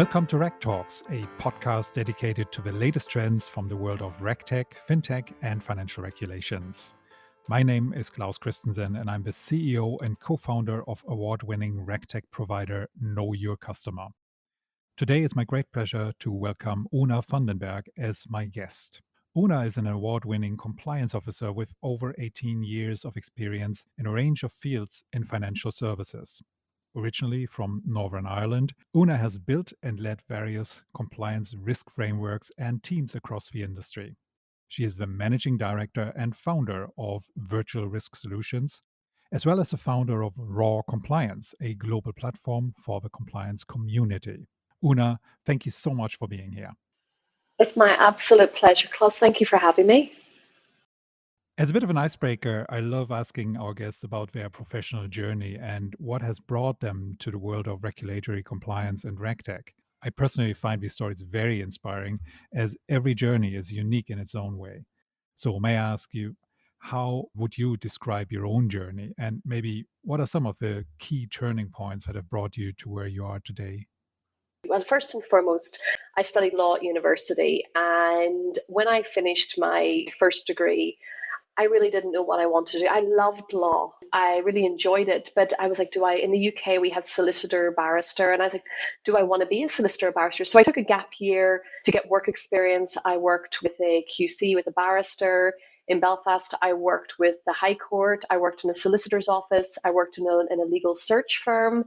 Welcome to RegTalks, a podcast dedicated to the latest trends from the world of RegTech, Fintech, and financial regulations. My name is Klaus Christensen, and I'm the CEO and co-founder of award-winning RegTech provider Know Your Customer. Today it's my great pleasure to welcome Oonagh van den Berg as my guest. Oonagh is an award-winning compliance officer with over 18 years of experience in a range of fields in financial services. Originally from Northern Ireland, Oonagh has built and led various compliance risk frameworks and teams across the industry. She is the managing director and founder of Virtual Risk Solutions, as well as the founder of Raw Compliance, a global platform for the compliance community. Oonagh, thank you so much for being here. It's my absolute pleasure, Klaus. Thank you for having me. As a bit of an icebreaker, I love asking our guests about their professional journey and what has brought them to the world of regulatory compliance and RegTech. I personally find these stories very inspiring, as every journey is unique in its own way. So may I ask you, how would you describe your own journey? And maybe what are some of the key turning points that have brought you to where you are today? Well, first and foremost, I studied law at university, and when I finished my first degree, I really didn't know what I wanted to do. I loved law. I really enjoyed it, but I was like, in the UK, we had solicitor, barrister, and I was like, do I want to be a solicitor or barrister? So I took a gap year to get work experience. I worked with a QC, with a barrister. In Belfast, I worked with the High Court. I worked in a solicitor's office. I worked in a legal search firm.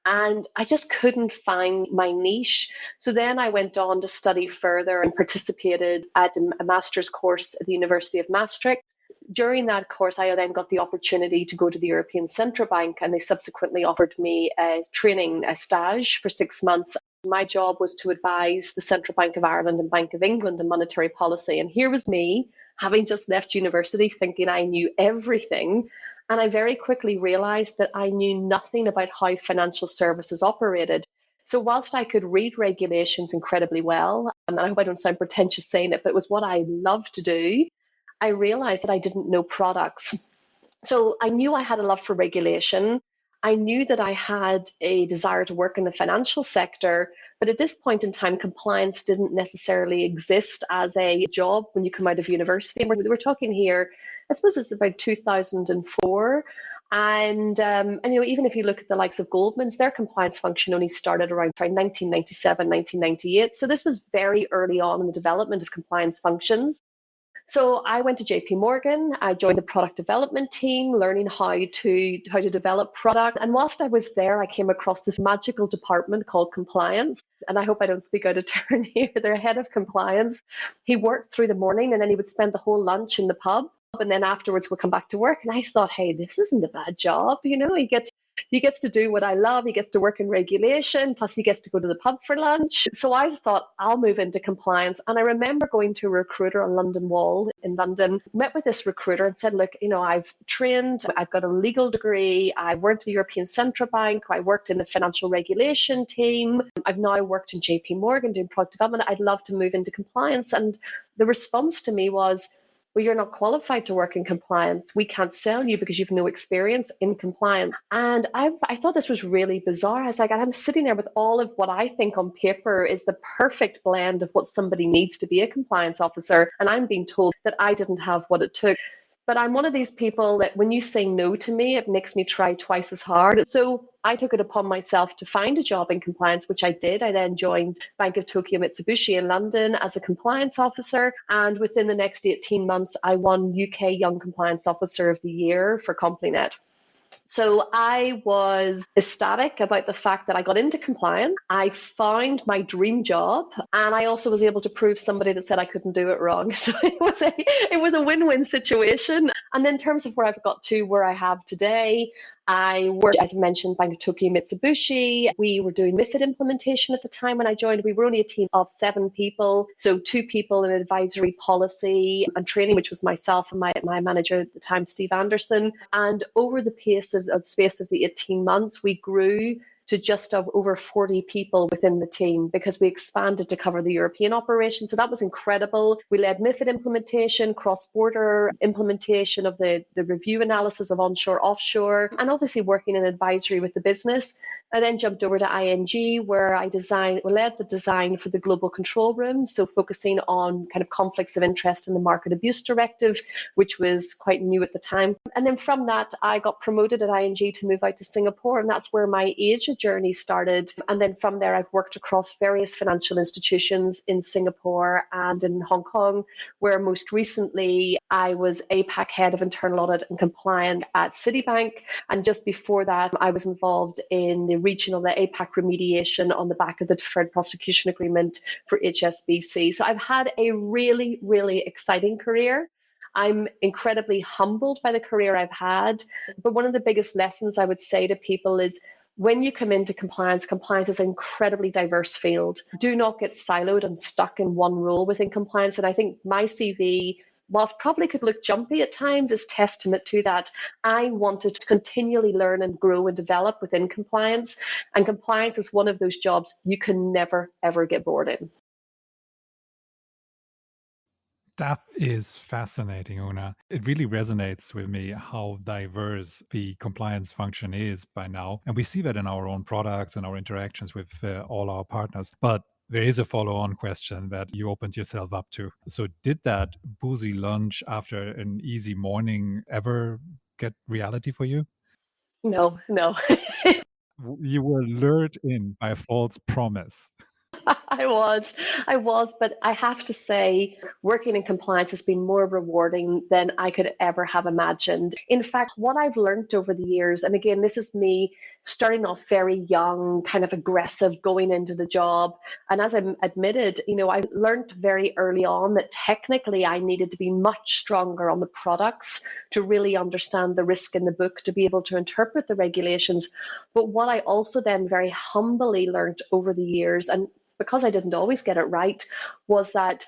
And I just couldn't find my niche. So then I went on to study further and participated at a master's course at the University of Maastricht. During that course, I then got the opportunity to go to the European Central Bank, and they subsequently offered me a stage for 6 months. My job was to advise the Central Bank of Ireland and Bank of England on monetary policy. And here was me, having just left university, thinking I knew everything. And I very quickly realized that I knew nothing about how financial services operated. So whilst I could read regulations incredibly well, and I hope I don't sound pretentious saying it, but it was what I loved to do, I realized that I didn't know products. So I knew I had a love for regulation. I knew that I had a desire to work in the financial sector, but at this point in time, compliance didn't necessarily exist as a job when you come out of university. And we're talking here, I suppose it's about 2004. And even if you look at the likes of Goldman's, their compliance function only started around 1997, 1998. So this was very early on in the development of compliance functions. So I went to JP Morgan. I joined the product development team, learning how to develop product. And whilst I was there, I came across this magical department called compliance. And I hope I don't speak out of turn here. Their head of compliance, he worked through the morning and then he would spend the whole lunch in the pub. And then afterwards we'll come back to work. And I thought, hey, this isn't a bad job. He gets to do what I love. He gets to work in regulation, plus he gets to go to the pub for lunch. So I thought I'll move into compliance. And I remember going to a recruiter on London Wall in London, met with this recruiter and said, look, I've trained, I've got a legal degree, I worked at the European Central Bank, I worked in the financial regulation team, I've now worked in JP Morgan doing product development, I'd love to move into compliance. And the response to me was, well, you're not qualified to work in compliance. We can't sell you because you've no experience in compliance. And I thought this was really bizarre. I was like, I'm sitting there with all of what I think on paper is the perfect blend of what somebody needs to be a compliance officer. And I'm being told that I didn't have what it took. But I'm one of these people that when you say no to me, it makes me try twice as hard. So I took it upon myself to find a job in compliance, which I did. I then joined Bank of Tokyo Mitsubishi in London as a compliance officer. And within the next 18 months, I won UK Young Compliance Officer of the Year for CompliNet. So I was ecstatic about the fact that I got into compliance. I found my dream job, and I also was able to prove somebody that said I couldn't do it wrong. So it was a win-win situation. And then in terms of where I've got to where I have today, I worked, as I mentioned, Bank of Tokyo Mitsubishi. We were doing MiFID implementation at the time when I joined. We were only a team of 7 people. So 2 people in advisory policy and training, which was myself and my manager at the time, Steve Anderson. And over the space of the 18 months, we grew to just over 40 people within the team because we expanded to cover the European operation. So that was incredible. We led MiFID implementation, cross-border implementation of the review analysis of onshore, offshore, and obviously working in advisory with the business. I then jumped over to ING, where I led the design for the global control room, so focusing on kind of conflicts of interest in the market abuse directive, which was quite new at the time. And then from that, I got promoted at ING to move out to Singapore, and that's where my Asia journey started. And then from there, I've worked across various financial institutions in Singapore and in Hong Kong, where most recently I was APAC head of internal audit and compliance at Citibank. And just before that, I was involved in the APAC remediation on the back of the deferred prosecution agreement for HSBC. So I've had a really, really exciting career. I'm incredibly humbled by the career I've had. But one of the biggest lessons I would say to people is when you come into compliance, compliance is an incredibly diverse field. Do not get siloed and stuck in one role within compliance. And I think my CV, whilst probably could look jumpy at times, is testament to that. I wanted to continually learn and grow and develop within compliance. And compliance is one of those jobs you can never, ever get bored in. That is fascinating, Oonagh. It really resonates with me how diverse the compliance function is by now. And we see that in our own products and our interactions with all our partners. But there is a follow on question that you opened yourself up to. So, did that boozy lunch after an easy morning ever get reality for you? No, no. You were lured in by a false promise. I was, but I have to say, working in compliance has been more rewarding than I could ever have imagined. In fact, what I've learned over the years, and again, this is me starting off very young, kind of aggressive, going into the job. And as I admitted, I learned very early on that technically I needed to be much stronger on the products to really understand the risk in the book, to be able to interpret the regulations. But what I also then very humbly learned over the years, and because I didn't always get it right, was that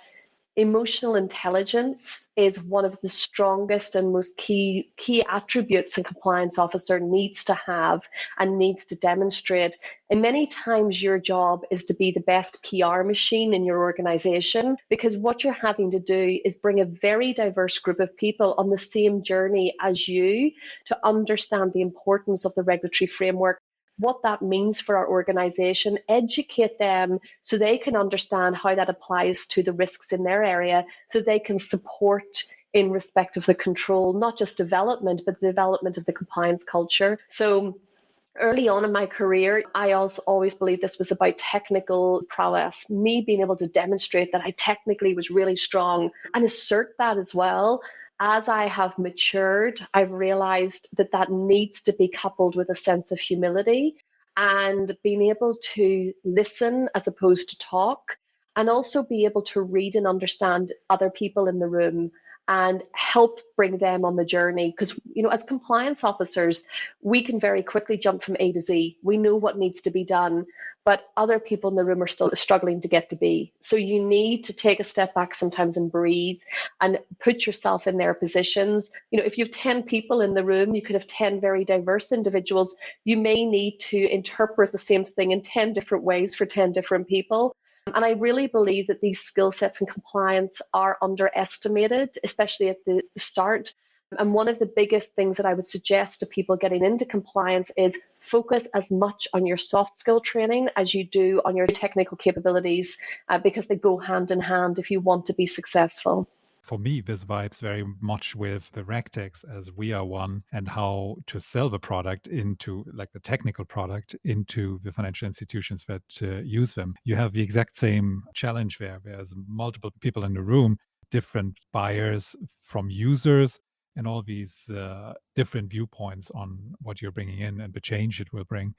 emotional intelligence is one of the strongest and most key attributes a compliance officer needs to have and needs to demonstrate. And many times your job is to be the best PR machine in your organization, because what you're having to do is bring a very diverse group of people on the same journey as you to understand the importance of the regulatory framework, what that means for our organization, educate them so they can understand how that applies to the risks in their area, so they can support in respect of the control, not just development, but the development of the compliance culture. So early on in my career, I also always believed this was about technical prowess, me being able to demonstrate that I technically was really strong and assert that as well. As I have matured, I've realized that that needs to be coupled with a sense of humility and being able to listen as opposed to talk, and also be able to read and understand other people in the room and help bring them on the journey. Because, as compliance officers, we can very quickly jump from A to Z. We know what needs to be done, but other people in the room are still struggling to get to B. So you need to take a step back sometimes and breathe and put yourself in their positions. If you have 10 people in the room, you could have 10 very diverse individuals. You may need to interpret the same thing in 10 different ways for 10 different people. And I really believe that these skill sets in compliance are underestimated, especially at the start. And one of the biggest things that I would suggest to people getting into compliance is focus as much on your soft skill training as you do on your technical capabilities, because they go hand in hand if you want to be successful. For me, this vibes very much with the RegTalks as we are one, and how to sell the product into, like, the technical product into the financial institutions that use them. You have the exact same challenge there. There's multiple people in the room, different buyers from users, and all these different viewpoints on what you're bringing in and the change it will bring.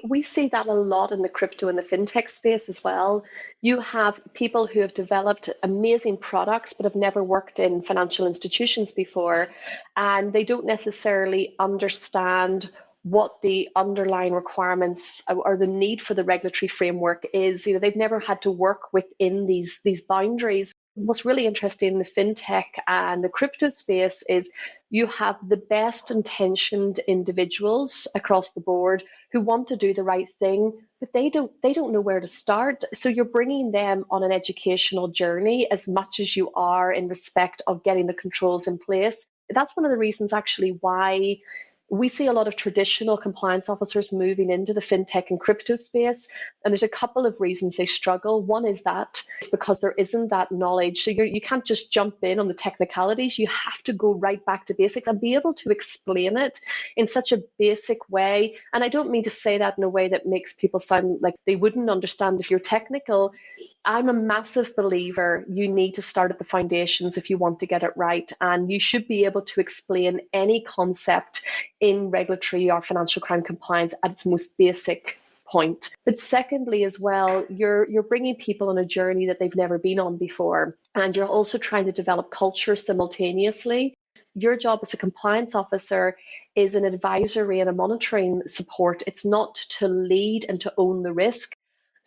We see that a lot in the crypto and the fintech space as well. You have people who have developed amazing products but have never worked in financial institutions before, and they don't necessarily understand what the underlying requirements or the need for the regulatory framework is. They've never had to work within these boundaries. What's really interesting in the fintech and the crypto space is you have the best intentioned individuals across the board who want to do the right thing, but they don't know where to start. So you're bringing them on an educational journey as much as you are in respect of getting the controls in place. That's one of the reasons actually why We see a lot of traditional compliance officers moving into the fintech and crypto space, and there's a couple of reasons they struggle. One is that it's because there isn't that knowledge. So you can't just jump in on the technicalities. You have to go right back to basics and be able to explain it in such a basic way. And I don't mean to say that in a way that makes people sound like they wouldn't understand if you're technical. I'm a massive believer you need to start at the foundations if you want to get it right. And you should be able to explain any concept in regulatory or financial crime compliance at its most basic point. But secondly, as well, you're bringing people on a journey that they've never been on before. And you're also trying to develop culture simultaneously. Your job as a compliance officer is an advisory and a monitoring support. It's not to lead and to own the risk.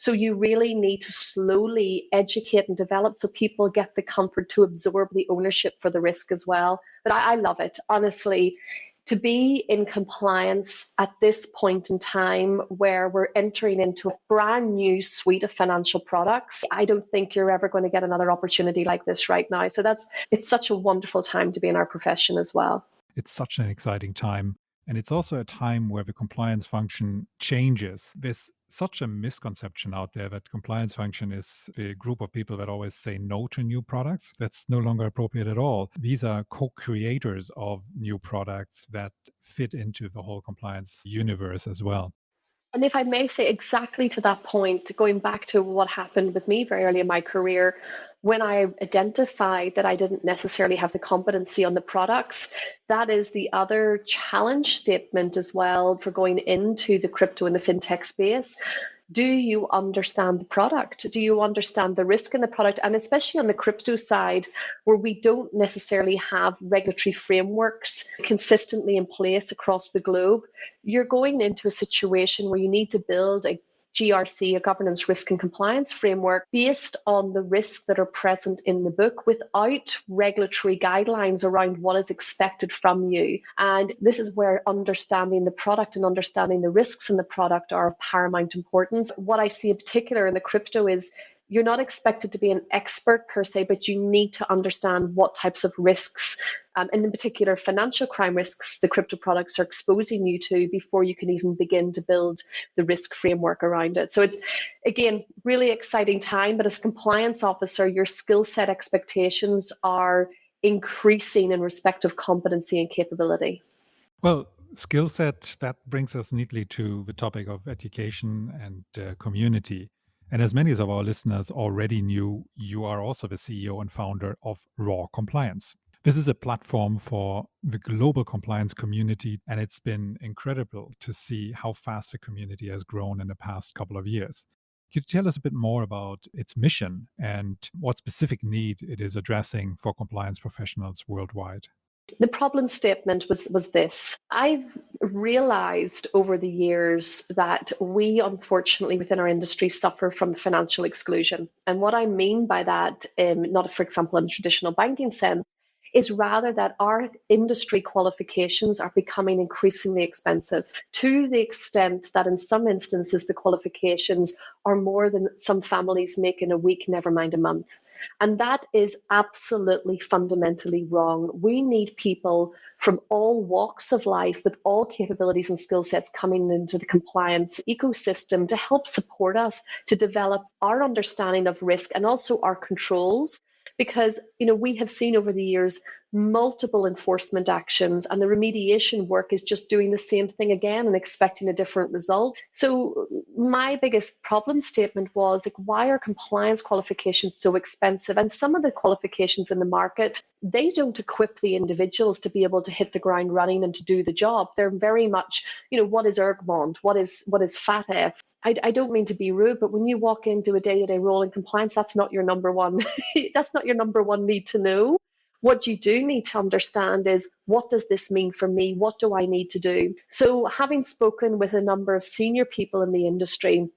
So you really need to slowly educate and develop so people get the comfort to absorb the ownership for the risk as well. But I love it, honestly. To be in compliance at this point in time where we're entering into a brand new suite of financial products, I don't think you're ever going to get another opportunity like this right now. So it's such a wonderful time to be in our profession as well. It's such an exciting time. And it's also a time where the compliance function changes. There's such a misconception out there that compliance function is the group of people that always say no to new products. That's no longer appropriate at all. These are co-creators of new products that fit into the whole compliance universe as well. And if I may say exactly to that point, going back to what happened with me very early in my career, when I identified that I didn't necessarily have the competency on the products, that is the other challenge statement as well for going into the crypto and the fintech space. Do you understand the product? Do you understand the risk in the product? And especially on the crypto side, where we don't necessarily have regulatory frameworks consistently in place across the globe, you're going into a situation where you need to build a GRC, a governance, risk and compliance framework based on the risks that are present in the book without regulatory guidelines around what is expected from you. And this is where understanding the product and understanding the risks in the product are of paramount importance. What I see in particular in the crypto is you're not expected to be an expert per se, but you need to understand what types of risks, and in particular financial crime risks, the crypto products are exposing you to before you can even begin to build the risk framework around it. So it's, again, really exciting time, but as a compliance officer, your skill set expectations are increasing in respect of competency and capability. Well, skill set, that brings us neatly to the topic of education and community. And as many of our listeners already knew, you are also the CEO and founder of Raw Compliance. This is a platform for the global compliance community, and it's been incredible to see how fast the community has grown in the past couple of years. Could you tell us a bit more about its mission and what specific need it is addressing for compliance professionals worldwide? The problem statement was this. I've realized over the years that we, unfortunately, within our industry, suffer from financial exclusion. And what I mean by that, not for example in a traditional banking sense, is rather that our industry qualifications are becoming increasingly expensive to the extent that in some instances the qualifications are more than some families make in a week, never mind a month. And that is absolutely fundamentally wrong. We need people from all walks of life with all capabilities and skill sets coming into the compliance ecosystem to help support us to develop our understanding of risk and also our controls. Because we have seen over the years multiple enforcement actions, and the remediation work is just doing the same thing again and expecting a different result. So my biggest problem statement was, like, why are compliance qualifications so expensive? And some of the qualifications in the market, they don't equip the individuals to be able to hit the ground running and to do the job. They're very much, what is Ergmond? What is FATF? I don't mean to be rude, but when you walk into a day-to-day role in compliance, that's not your number one. That's not your number one need to know. What you do need to understand is, what does this mean for me? What do I need to do? So having spoken with a number of senior people in the industry,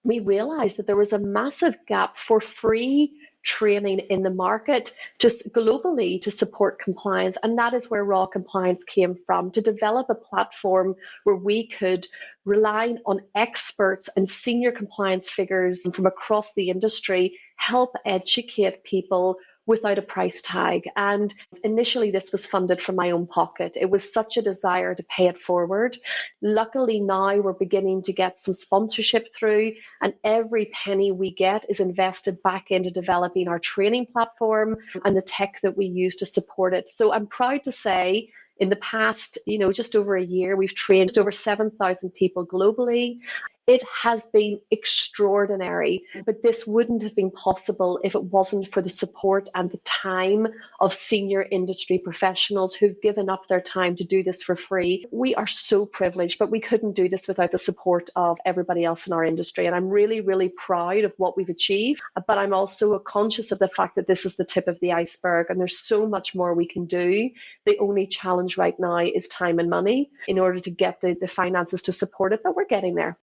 we realized that there was a massive gap for free training in the market just globally to support compliance. And that is where Raw Compliance came from, to develop a platform where we could rely on experts and senior compliance figures from across the industry, help educate people without a price tag. And initially, this was funded from my own pocket. It was such a desire to pay it forward. Luckily, now we're beginning to get some sponsorship through, and every penny we get is invested back into developing our training platform and the tech that we use to support it. So I'm proud to say, in the past, just over a year, we've trained over 7,000 people globally. It has been extraordinary, but this wouldn't have been possible if it wasn't for the support and the time of senior industry professionals who've given up their time to do this for free. We are so privileged, but we couldn't do this without the support of everybody else in our industry. And I'm really, really proud of what we've achieved, but I'm also conscious of the fact that this is the tip of the iceberg and there's so much more we can do. The only challenge right now is time and money in order to get the finances to support it, but we're getting there.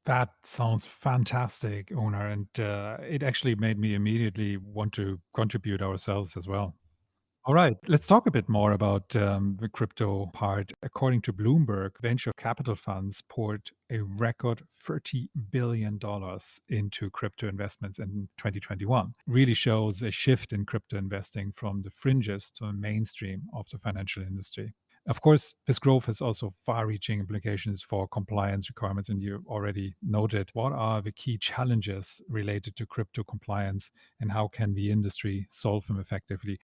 That sounds fantastic, Oonagh, and it actually made me immediately want to contribute ourselves as well. All right, let's talk a bit more about the crypto part. According to Bloomberg, venture capital funds poured a record $30 billion into crypto investments in 2021. Really shows a shift in crypto investing from the fringes to the mainstream of the financial industry. Of course, this growth has also far reaching implications for compliance requirements, and you already noted what are the key challenges related to crypto compliance and how can the industry solve them effectively.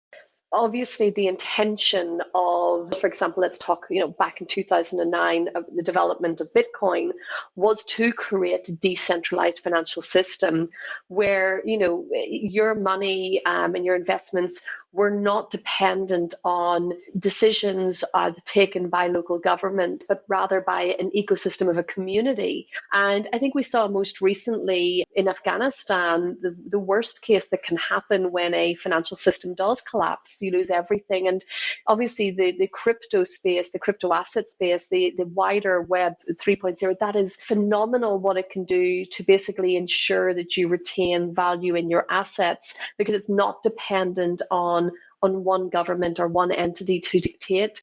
Obviously, the intention of, for example, let's talk, back in 2009, the development of Bitcoin was to create a decentralized financial system where, your money and your investments were not dependent on decisions taken by local government, but rather by an ecosystem of a community. And I think we saw most recently in Afghanistan, the worst case that can happen when a financial system does collapse. You lose everything. And obviously the crypto space, the crypto asset space, the wider web 3.0, that is phenomenal what it can do to basically ensure that you retain value in your assets because it's not dependent on one government or one entity to dictate.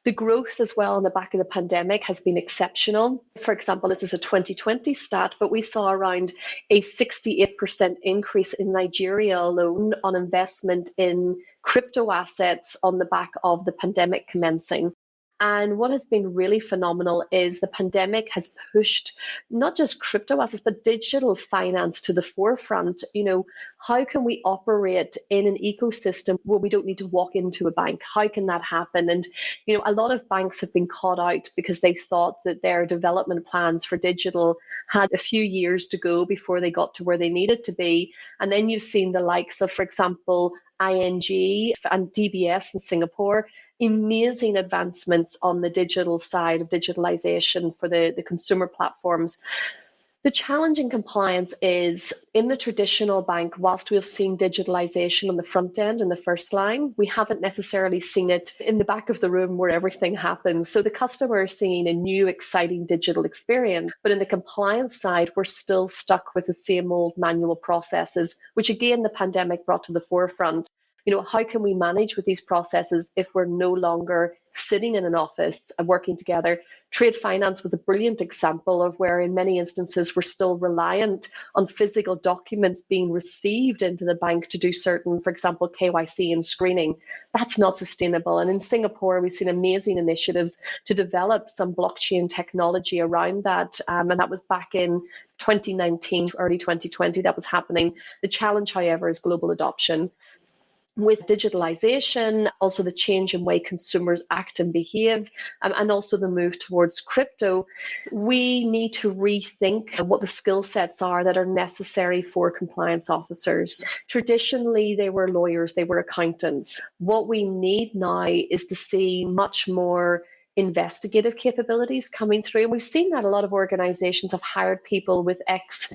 The growth as well on the back of the pandemic has been exceptional. For example, this is a 2020 stat, but we saw around a 68% increase in Nigeria alone on investment in crypto assets on the back of the pandemic commencing. And what has been really phenomenal is the pandemic has pushed not just crypto assets, but digital finance to the forefront. How can we operate in an ecosystem where we don't need to walk into a bank? How can that happen? And, a lot of banks have been caught out because they thought that their development plans for digital had a few years to go before they got to where they needed to be. And then you've seen the likes of, for example, ING and DBS in Singapore, amazing advancements on the digital side of digitalization for the consumer platforms. The challenge in compliance is in the traditional bank, whilst we've seen digitalization on the front end in the first line, we haven't necessarily seen it in the back of the room where everything happens. So the customer is seeing a new, exciting digital experience. But in the compliance side, we're still stuck with the same old manual processes, which again, the pandemic brought to the forefront. How can we manage with these processes if we're no longer sitting in an office and working together? Trade finance was a brilliant example of where in many instances we're still reliant on physical documents being received into the bank to do certain, for example, KYC and screening. That's not sustainable. And in Singapore, we've seen amazing initiatives to develop some blockchain technology around that. And that was back in 2019, early 2020, that was happening. The challenge, however, is global adoption. With digitalization, also the change in way consumers act and behave, and also the move towards crypto, we need to rethink what the skill sets are that are necessary for compliance officers. Traditionally, they were lawyers, they were accountants. What we need now is to see much more investigative capabilities coming through. And we've seen that a lot of organizations have hired people with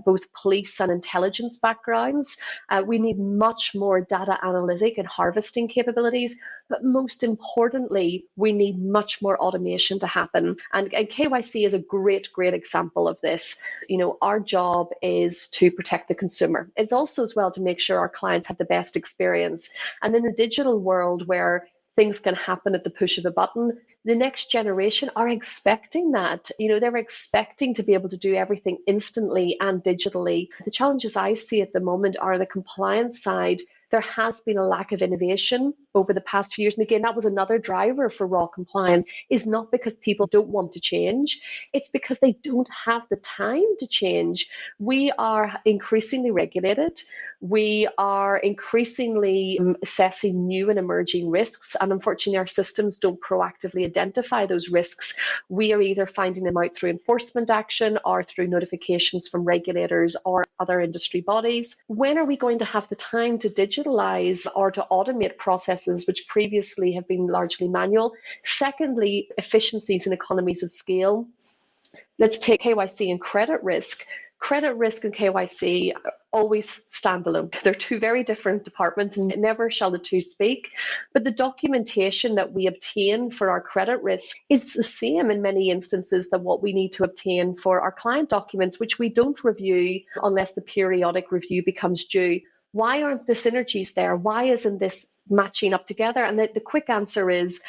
both police and intelligence backgrounds. We need much more data analytic and harvesting capabilities. But most importantly, we need much more automation to happen. And KYC is a great example of this. Our job is to protect the consumer. It's also as well to make sure our clients have the best experience. And in the digital world where things can happen at the push of a button, the next generation are expecting that. They're expecting to be able to do everything instantly and digitally. The challenges I see at the moment are the compliance side. there has been a lack of innovation over the past few years. And again, that was another driver for raw compliance, is not because people don't want to change, it's because they don't have the time to change. We are increasingly regulated. We are increasingly assessing new and emerging risks. And unfortunately, our systems don't proactively identify those risks. We are either finding them out through enforcement action or through notifications from regulators or other industry bodies. When are we going to have the time to digitalize or to automate processes which previously have been largely manual? Secondly, efficiencies and economies of scale. Let's take KYC and credit risk. Credit risk and KYC always stand alone. They're two very different departments, and never shall the two speak. But the documentation that we obtain for our credit risk is the same in many instances than what we need to obtain for our client documents, which we don't review unless the periodic review becomes due. Why aren't the synergies there? Why isn't this matching up together? And the quick answer is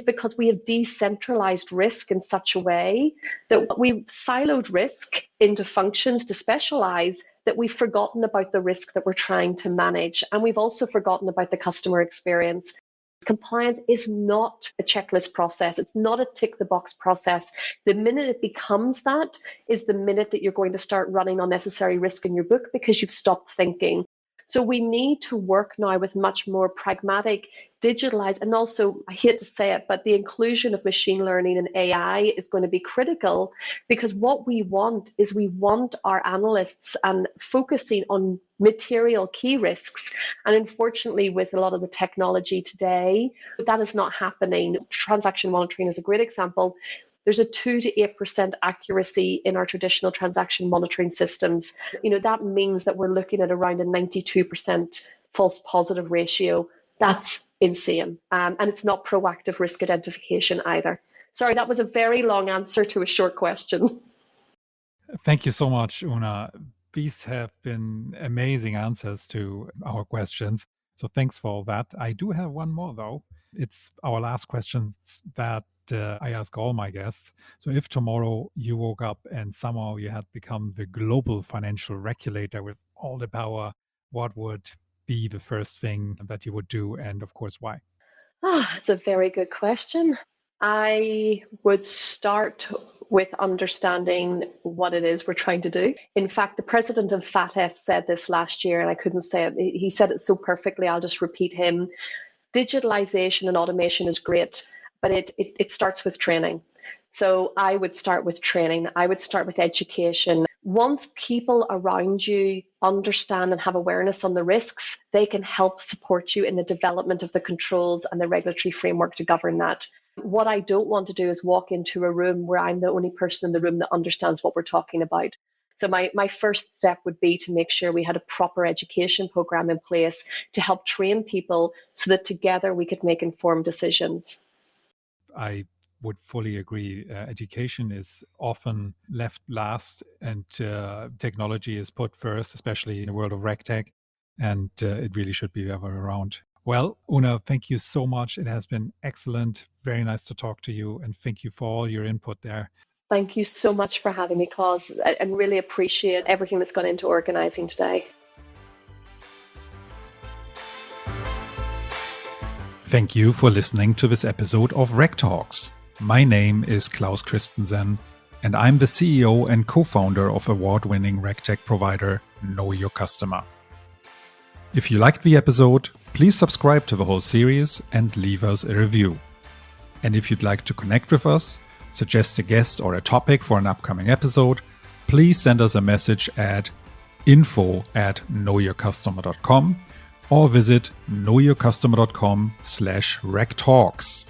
because we have decentralized risk in such a way that we've siloed risk into functions to specialize, that we've forgotten about the risk that we're trying to manage. And we've also forgotten about the customer experience. Compliance is not a checklist process. It's not a tick the box process. The minute it becomes that is the minute that you're going to start running unnecessary risk in your book because you've stopped thinking. So we need to work now with much more pragmatic, digitalized, and also, I hate to say it, but the inclusion of machine learning and AI is going to be critical, because what we want is our analysts and focusing on material key risks. And unfortunately, with a lot of the technology today, that is not happening. Transaction monitoring is a great example. There's a 2 to 8% accuracy in our traditional transaction monitoring systems. That means that we're looking at around a 92% false positive ratio. That's insane. And it's not proactive risk identification either. Sorry, that was a very long answer to a short question. Thank you so much, Oonagh. These have been amazing answers to our questions. So thanks for all that. I do have one more, though. It's our last question that I ask all my guests. So if tomorrow you woke up and somehow you had become the global financial regulator with all the power, what would be the first thing that you would do, and of course, why? That's a very good question. I would start with understanding what it is we're trying to do. In fact, the president of FATF said this last year, and I couldn't say it. He said it so perfectly, I'll just repeat him. Digitalization and automation is great, but it starts with training. So I would start with training. I would start with education. Once people around you understand and have awareness on the risks, they can help support you in the development of the controls and the regulatory framework to govern that. What I don't want to do is walk into a room where I'm the only person in the room that understands what we're talking about. So my first step would be to make sure we had a proper education program in place to help train people so that together we could make informed decisions. I would fully agree. Education is often left last, and technology is put first, especially in the world of RegTech, and it really should be the other way around. Well, Oonagh, thank you so much. It has been excellent. Very nice to talk to you, and thank you for all your input there. Thank you so much for having me, Klaus. I really appreciate everything that's gone into organizing today. Thank you for listening to this episode of RegTalks. My name is Klaus Christensen, and I'm the CEO and co-founder of award-winning RegTech provider Know Your Customer. If you liked the episode, please subscribe to the whole series and leave us a review. And if you'd like to connect with us, suggest a guest or a topic for an upcoming episode, please send us a message at info@knowyourcustomer.com or visit knowyourcustomer.com/RegTalks.